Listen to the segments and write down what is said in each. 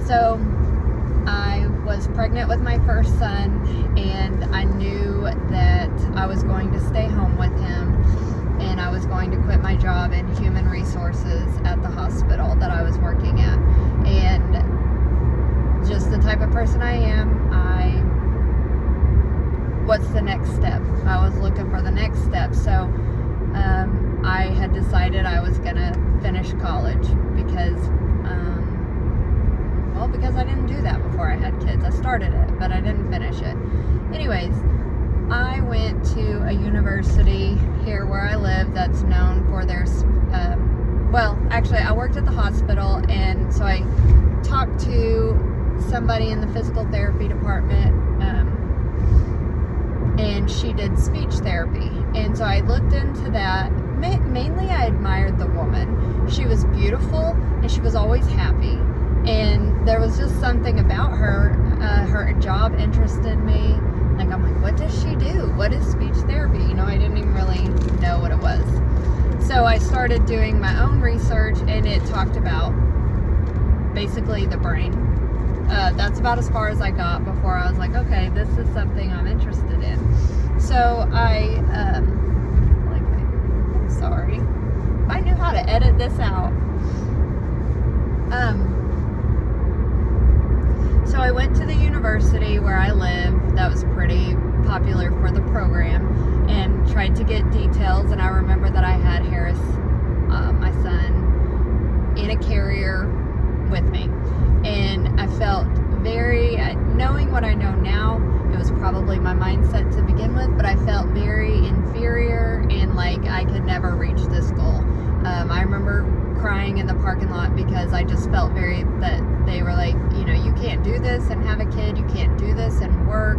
So I was pregnant with my first son, and I knew that I was going to stay home with him, and I was going to quit my job in human resources at the hospital that I was working at. And just the type of person I am, what's the next step? I was looking for the next step. So I had decided I was going to finish college because I didn't do that before I had kids. I started it, but I didn't finish it. Anyways, I went to a university here where I live that's known for their, I worked at the hospital, and so I talked to somebody in the physical therapy department, and she did speech therapy. And so I looked into that. Mainly I admired the woman. She was beautiful, and she was always happy. And there was just something about her. Her job interested me. Like, I'm like, what does she do? What is speech therapy? I didn't even really know what it was. So I started doing my own research, and it talked about basically the brain. That's about as far as I got before I was like, okay, this is something I'm interested in. So I'm sorry. If I knew how to edit this out. So I went to the university where I live that was pretty popular for the program, and tried to get details. And I remember that I had Harris, my son, in a carrier with me. And I felt knowing what I know now, it was probably my mindset to begin with, but I felt very inferior and like I could never reach this goal. I remember crying in the parking lot because I just felt that they were like, you can't do this and have a kid, you can't do this and work.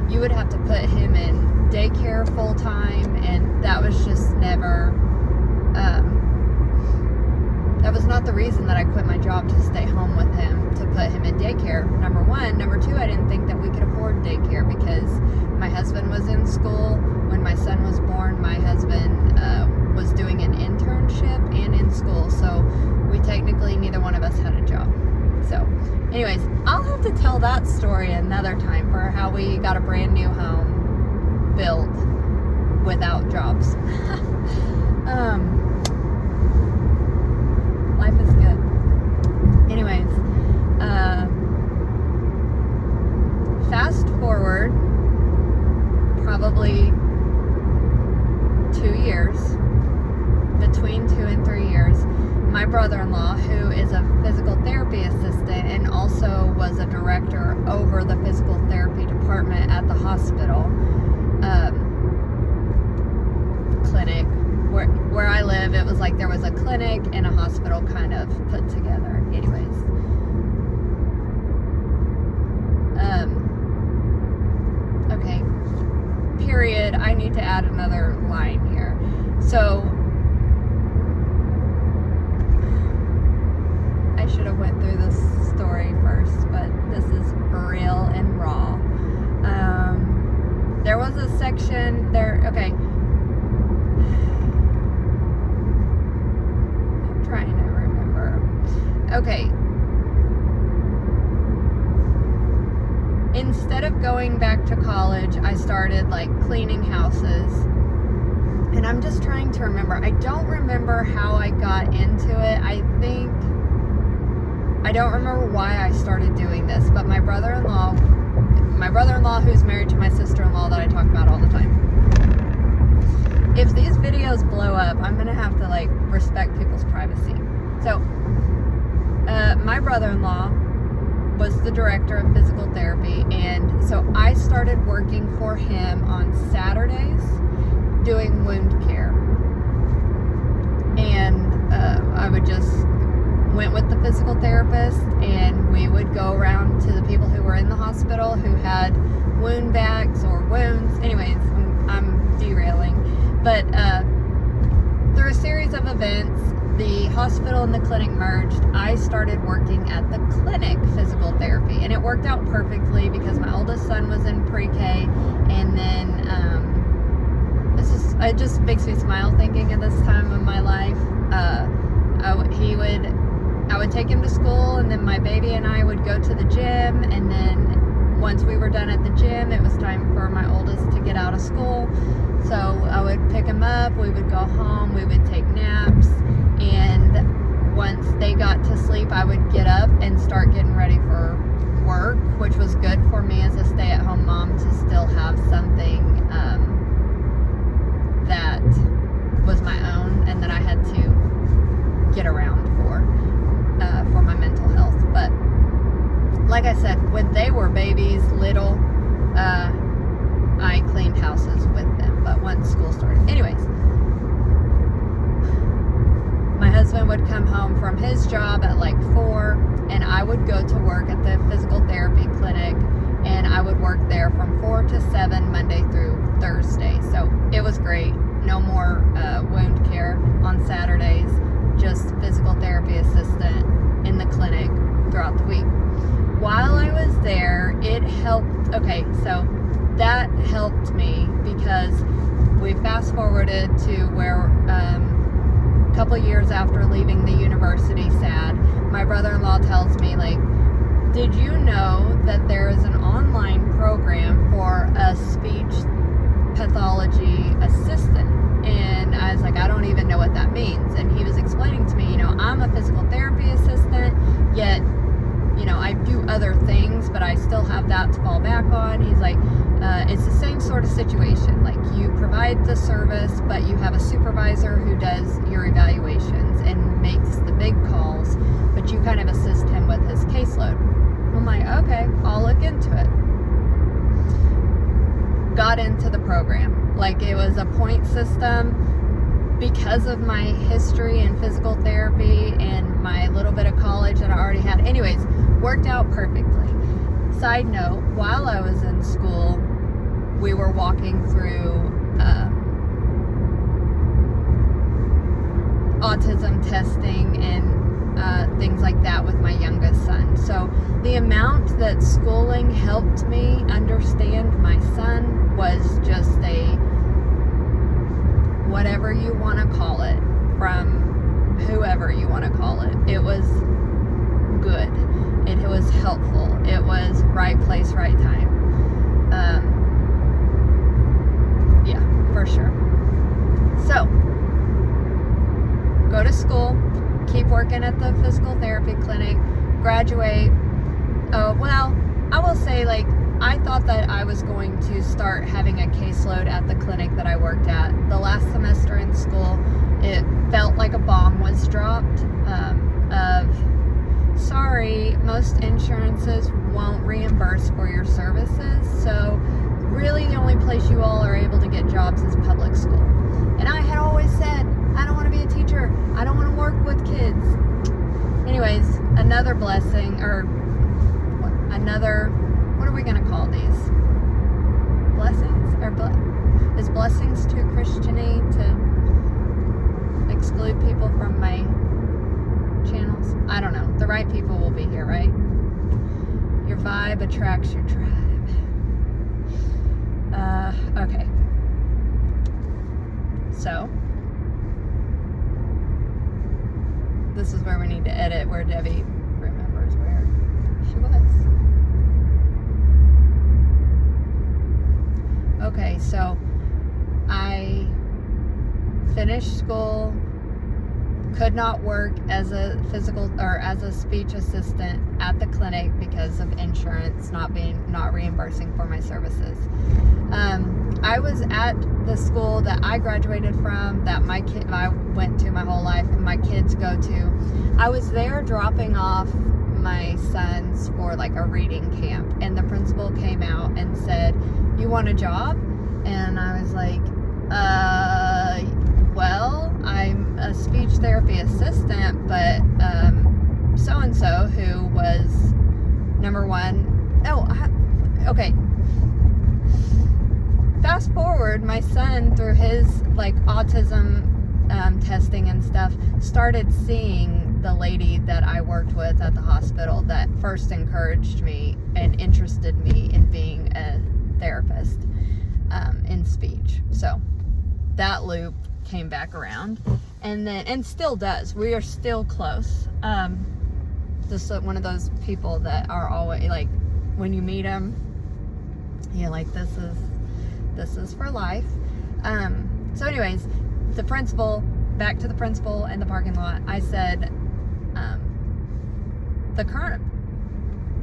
You would have to put him in daycare full time, and that was just never, that was not the reason that I quit my job to stay home with him, to put him in daycare, number one. Number two, I didn't think that we could afford daycare because my husband was in school. When my son was born, my husband was doing an internship and in school, so we technically, neither one of us had a job. So anyways, I'll have to tell that story another time for how we got a brand new home built without jobs. Life is good. Anyways, fast forward probably 2 years, between 2 and 3 years, my brother-in-law, who is a physical therapy assistant and also was a director over the physical therapy department at the hospital clinic, where I live, it was like there was a clinic and a hospital kind of put together. Anyways, okay, period. I need to add another line here. So I should have went through this story first, but this is real and raw. There was a section there. Okay. Trying to remember. Okay. Instead of going back to college, I started like cleaning houses. And I'm just trying to remember. I don't remember how I got into it. I don't remember why I started doing this, but my brother-in-law who's married to my sister-in-law that I talk about all the time. If these videos blow up, I'm going to have to like respect people's privacy. So, my brother-in-law was the director of physical therapy, and so I started working for him on Saturdays doing wound care. And I would just went with the physical therapist, and we would go around to the people who were in the hospital who had wound bags or wounds. Anyways, I'm derailing. But through a series of events, the hospital and the clinic merged. I started working at the clinic physical therapy, and it worked out perfectly because my oldest son was in pre-K, and then it just makes me smile thinking of this time of my life. I would take him to school, and then my baby and I would go to the gym, and then once we were done at the gym, it was time for my oldest to get out of school. So I would pick him up, we would go home, we would take naps, and once they got to sleep, I would get up and start getting ready for work, which was good for me as a stay-at-home mom to still have something that was my own and that I had to get around for my mental health. But like I said, when they were babies, little, I cleaned houses with them. But once school started, anyways, my husband would come home from his job at like 4, and I would go to work at the physical therapy clinic, and I would work there from 4 to 7 Monday through Thursday. So it was great. No more wound care on Saturdays, just physical therapy assistant in the clinic throughout the week. While I was there, it helped. Okay, so that helped me because we fast forwarded to where a couple years after leaving the university, sad, my brother-in-law tells me, like, did you know that there is an online program for a speech pathology assistant? And I was like, I don't even know what that means. And he was explaining to me, I'm a physical therapy assistant, yet, I do other things, but I still have that to fall back on. He's like, it's the same sort of situation. Like, you provide the service, but you have a supervisor who does your evaluations and makes the big calls, but you kind of assist him with his caseload. I'm like, okay, I'll look into it. Got into the program. Like, it was a point system. Because of my history in physical therapy and my little bit of college that I already had, anyways, worked out perfectly. Side note, while I was in school, we were walking through autism testing and things like that with my youngest son. So the amount that schooling helped me understand my son was just whatever you want to call it, from whoever you want to call it. It was good. It was helpful. It was right place, right time. Yeah, for sure. So, go to school, keep working at the physical therapy clinic, graduate. Well, I will say, like, I thought that I was going to start having a caseload at the clinic that I worked at. The last semester in school, it felt like a bomb was dropped sorry, most insurances won't reimburse for your services, so really the only place you all are able to get jobs is public school. And I had always said, I don't want to be a teacher. I don't want to work with kids. Anyways, another blessing, or what are we going to call these? Blessings? Or is blessings too Christian-y to exclude people from my channels? I don't know. The right people will be here, right? Your vibe attracts your tribe. Okay. So, this is where we need to edit, where Debbie remembers where she was. Okay, so I finished school, could not work as a as a speech assistant at the clinic because of insurance not reimbursing for my services. I was at the school that I graduated from, that I went to my whole life and my kids go to. I was there dropping off my sons for like a reading camp, and the principal came out and said, "You want a job?" And I was like, well, I'm a speech therapy assistant, but so-and-so who was number one. Okay. Fast forward, my son, through his like autism testing and stuff, started seeing the lady that I worked with at the hospital that first encouraged me and interested me in being a therapist in speech. So that loop came back around, and still does. We are still close. Just one of those people that are always like, when you meet them, you're like, this is for life. So anyways, back to the principal in the parking lot, I said, the current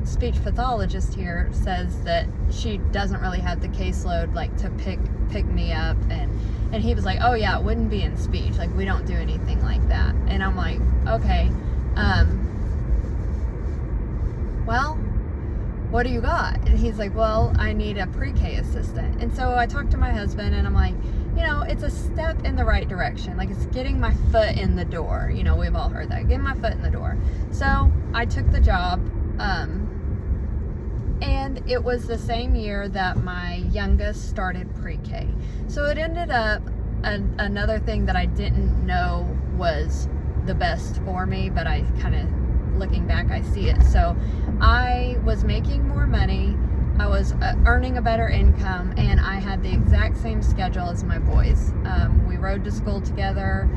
speech pathologist here says that she doesn't really have the caseload like to pick me up, and he was like, oh yeah, it wouldn't be in speech, like we don't do anything like that. And I'm like, okay, well, what do you got? And he's like, well, I need a pre-K assistant. And so I talked to my husband, and I'm like, it's a step in the right direction. Like, it's getting my foot in the door. We've all heard that, getting my foot in the door. So I took the job, and it was the same year that my youngest started pre-K. So it ended up another thing that I didn't know was the best for me, but I kind of, looking back, I see it. So I was making more money, I was earning a better income, and I had the exact same schedule as my boys. We rode to school together.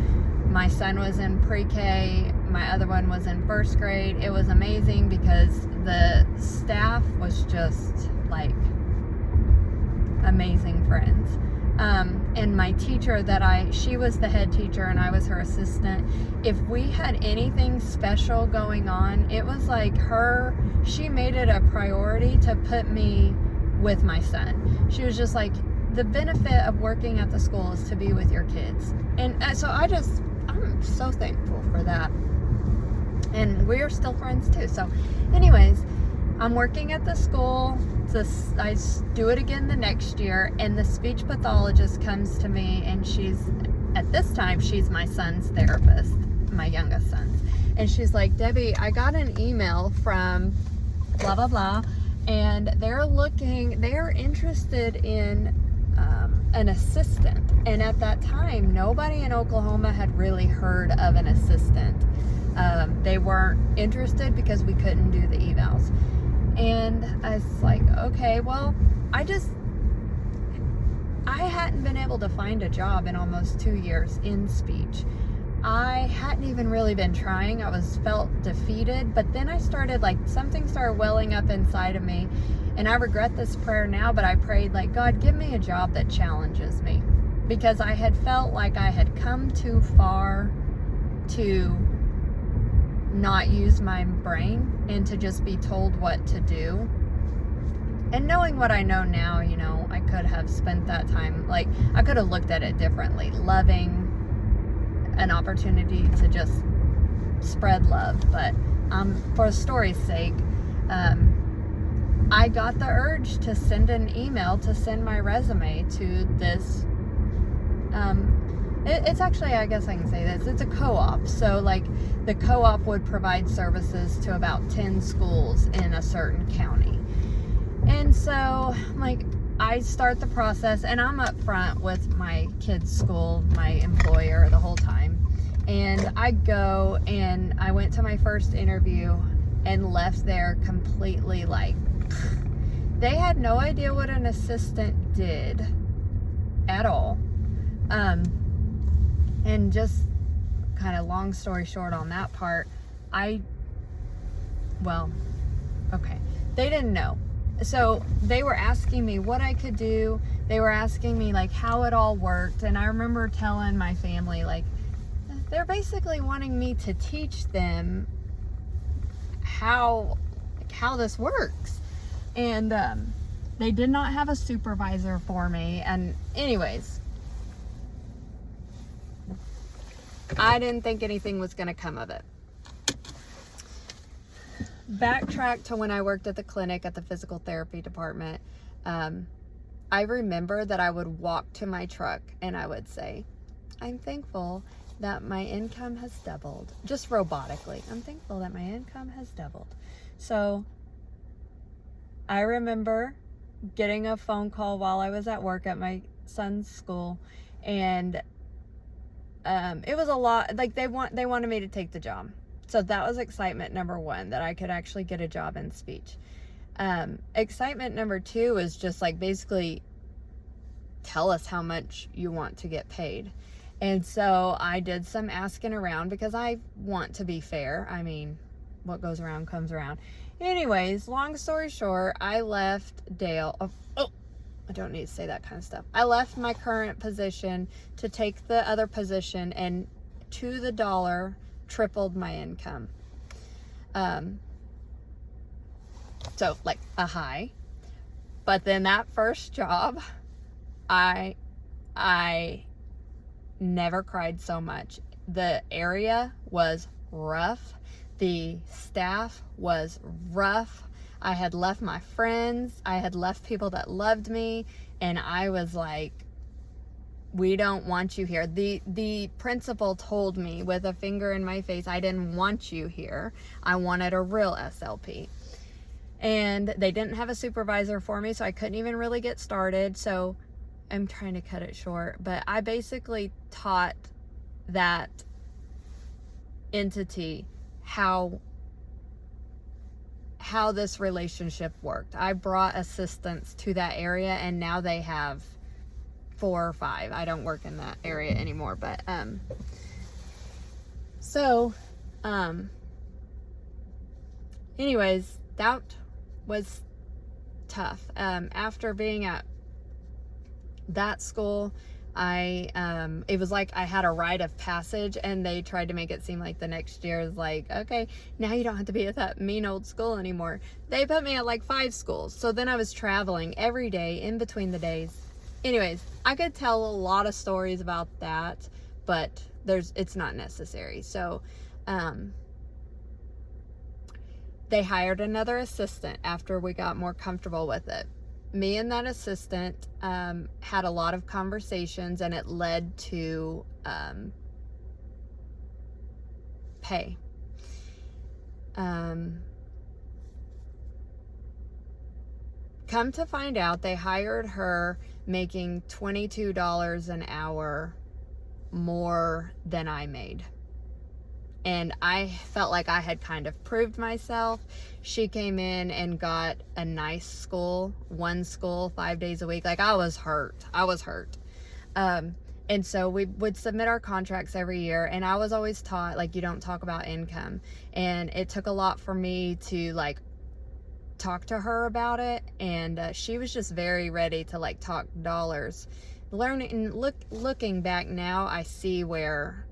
My son was in pre-K, my other one was in first grade. It was amazing because the staff was just like amazing friends. And my teacher she was the head teacher and I was her assistant. If we had anything special going on, it was like she made it a priority to put me with my son. She was just like, the benefit of working at the school is to be with your kids. And so I'm so thankful for that. And we are still friends too. So anyways, I'm working at the school. I do it again the next year, and the speech pathologist comes to me, and at this time, she's my son's therapist, my youngest son's. And she's like, Debbie, I got an email from blah, blah, blah, and they're interested in an assistant. And at that time, nobody in Oklahoma had really heard of an assistant. They weren't interested because we couldn't do the evals. And I was like, okay, well, I hadn't been able to find a job in almost 2 years in speech. I hadn't even really been trying. I felt defeated, but then something started welling up inside of me, and I regret this prayer now, but I prayed like, God, give me a job that challenges me, because I had felt like I had come too far to not use my brain and to just be told what to do. And knowing what I know now, I could have spent that time, like, I could have looked at it differently, loving an opportunity to just spread love. But for a story's sake, I got the urge to send an email, to send my resume to this it's actually, I guess I can say this, it's a co-op. So like the co-op would provide services to about 10 schools in a certain county. And so like I start the process, and I'm up front with my kids' school, my employer, the whole time. And I go, and I went to my first interview and left there completely like, they had no idea what an assistant did at all. And just kind of long story short on that part, they didn't know. So they were asking me what I could do. They were asking me like how it all worked. And I remember telling my family, like, they're basically wanting me to teach them how this works. And they did not have a supervisor for me. And anyways, I didn't think anything was going to come of it. Backtrack to when I worked at the clinic at the physical therapy department. I remember that I would walk to my truck and I would say, I'm thankful that my income has doubled. Just robotically. I'm thankful that my income has doubled. So I remember getting a phone call while I was at work at my son's school, and it was a lot. Like they wanted me to take the job. So that was excitement number one, that I could actually get a job in speech. Excitement number two is just like basically tell us how much you want to get paid. And so I did some asking around because I want to be fair. I mean, what goes around comes around. Anyways, long story short, I left Dale. I don't need to say that kind of stuff. I left my current position to take the other position, and to the dollar tripled my income. So like a high. But then that first job, I never cried so much. The area was rough. The staff was rough. I had left my friends. I had left people that loved me. And I was like, we don't want you here. The principal told me with a finger in my face, I didn't want you here. I wanted a real SLP. And they didn't have a supervisor for me, so I couldn't even really get started. So I'm trying to cut it short. But I basically taught that entity how this relationship worked. I brought assistants to that area, and now they have 4 or 5. I don't work in that area anymore, but anyways, that was tough. After being at that school, it was like I had a rite of passage, and they tried to make it seem like the next year is like, okay, now you don't have to be at that mean old school anymore. They put me at like 5 schools. So then I was traveling every day in between the days. Anyways, I could tell a lot of stories about that, but it's not necessary. So, they hired another assistant after we got more comfortable with it. Me and that assistant had a lot of conversations, and it led to pay. Come to find out, they hired her making $22 an hour more than I made. And I felt like I had kind of proved myself. She came in and got a nice school, 1 school, 5 days a week. Like, I was hurt. And so we would submit our contracts every year. And I was always taught, like, you don't talk about income. And it took a lot for me to, like, talk to her about it. And she was just very ready to, like, talk dollars. Looking back now, I see where,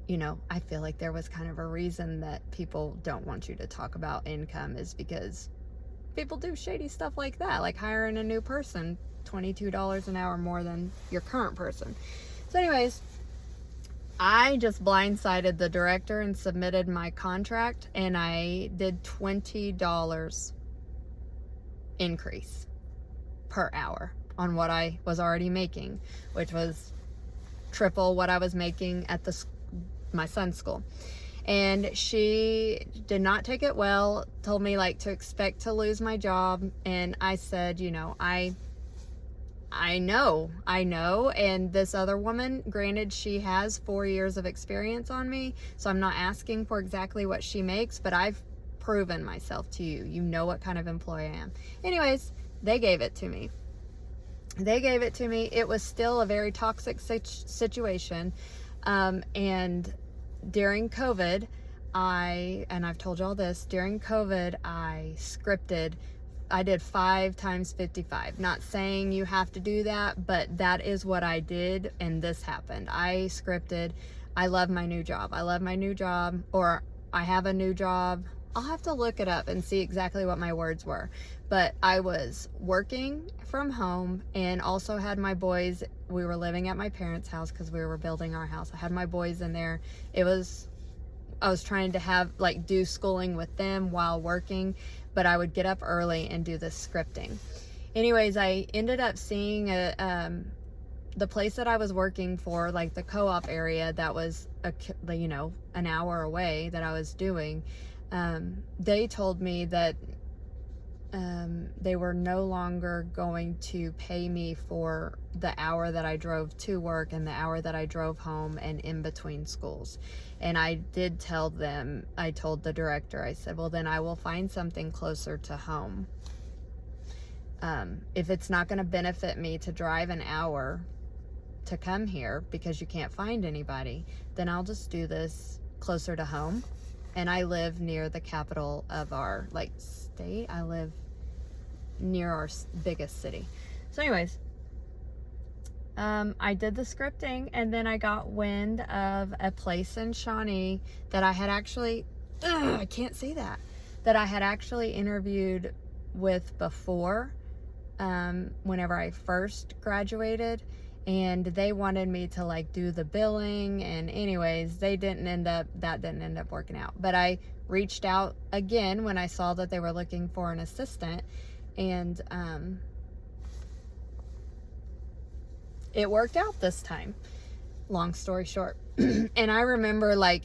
you know, I feel like there was kind of a reason that people don't want you to talk about income, is because people do shady stuff like that, like hiring a new person, $22 an hour more than your current person. So anyways, I just blindsided the director and submitted my contract, and I did $20 increase per hour on what I was already making, which was triple what I was making at my son's school. And she did not take it well, told me like to expect to lose my job. And I said, you know, I know. And this other woman, granted, she has 4 years of experience on me, so I'm not asking for exactly what she makes, but I've proven myself to you. You know what kind of employee I am. Anyways, they gave it to me. It was still a very toxic situation. And during COVID, I've told you all this, during COVID, I did 5 times 55. Not saying you have to do that, but that is what I did, and this happened. I scripted, I love my new job, or I have a new job. I'll have to look it up and see exactly what my words were. But I was working from home and also had my boys. We were living at my parents' house because we were building our house. I had my boys in there. I was trying to do schooling with them while working, but I would get up early and do this scripting. Anyways, I ended up seeing the place that I was working for, like the co-op area that was an hour away that I was doing. They told me that they were no longer going to pay me for the hour that I drove to work and the hour that I drove home and in between schools. And I did tell them, I told the director, I said, well, then I will find something closer to home. If it's not going to benefit me to drive an hour to come here because you can't find anybody, then I'll just do this closer to home. and I live near the capital of our like state. I live near our biggest city. So anyways, I did the scripting, and then I got wind of a place in Shawnee that I had actually, I can't say that I had actually interviewed with before, whenever I first graduated, and they wanted me to like do the billing, and anyways, that didn't end up working out. But I reached out again when I saw that they were looking for an assistant, and it worked out this time, long story short. And I remember like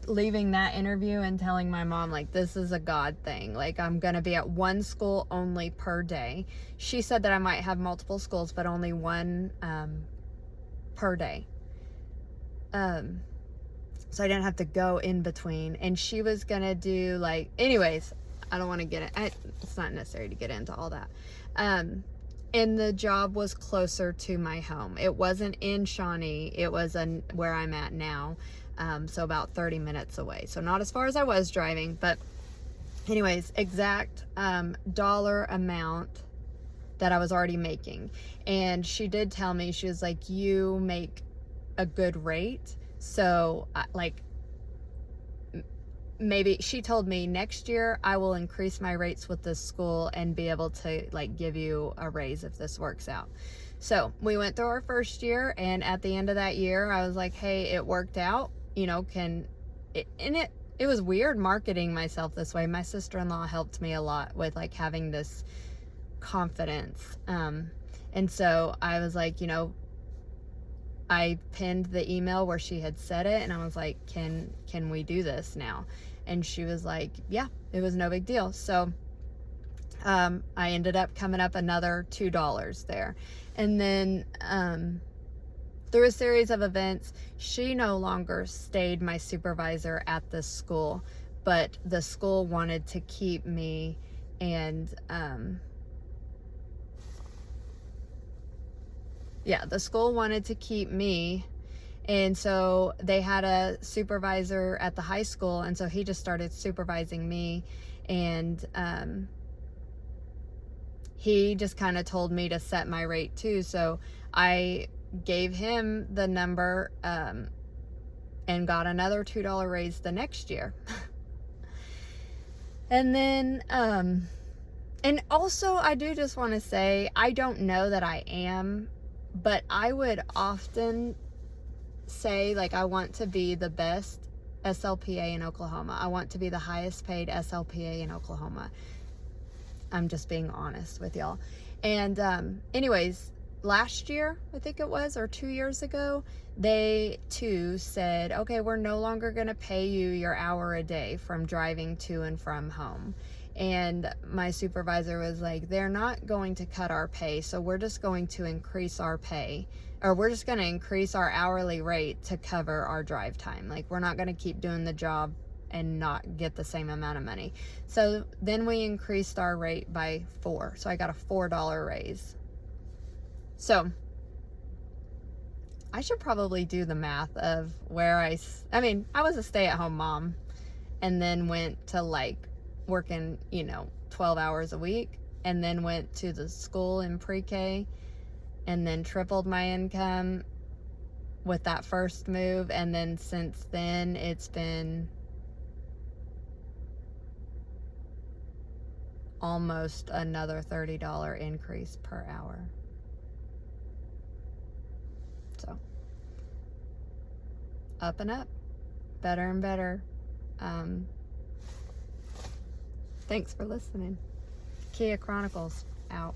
leaving that interview and telling my mom, like, this is a God thing. Like, I'm gonna be at one school only per day. She said that I might have multiple schools, but only one per day. So I didn't have to go in between. And she was gonna do like, anyways, I don't want to get it. It's not necessary to get into all that. And the job was closer to my home. It wasn't in Shawnee. It was where I'm at now. So about 30 minutes away. So not as far as I was driving, but anyways, exact dollar amount that I was already making. And she did tell me, she was like, you make a good rate. So like, maybe she told me next year I will increase my rates with this school and be able to like give you a raise if this works out. So we went through our first year, and at the end of that year I was like, hey, it worked out, you know, it was weird marketing myself this way. My sister-in-law helped me a lot with like having this confidence, and so I was like, you know, I pinned the email where she had said it, and I was like, can we do this now? And she was like, yeah, it was no big deal. So I ended up coming up another $2 there. And then through a series of events, she no longer stayed my supervisor at this school, but the school wanted to keep me, and the school wanted to keep me, and so they had a supervisor at the high school, and so he just started supervising me, and he just kind of told me to set my rate too. So I gave him the number and got another $2 raise the next year. And then and also I do just want to say, I don't know that I am, but I would often say, like, I want to be the best SLPA in Oklahoma. I want to be the highest paid SLPA in Oklahoma. I'm just being honest with y'all. And anyways, last year, I think it was, or 2 years ago, they too said, okay, we're no longer going to pay you your hour a day from driving to and from home. And my supervisor was like, they're not going to cut our pay, so we're just going to increase our pay, or we're just going to increase our hourly rate to cover our drive time. Like, we're not going to keep doing the job and not get the same amount of money. So then we increased our rate by 4. So I got a $4 raise. So I should probably do the math of where I was a stay-at-home mom, and then went to like working, 12 hours a week, and then went to the school in pre-K, and then tripled my income with that first move. And then since then, it's been almost another $30 increase per hour. So up and up, better and better. Thanks for listening. Kia Chronicles out.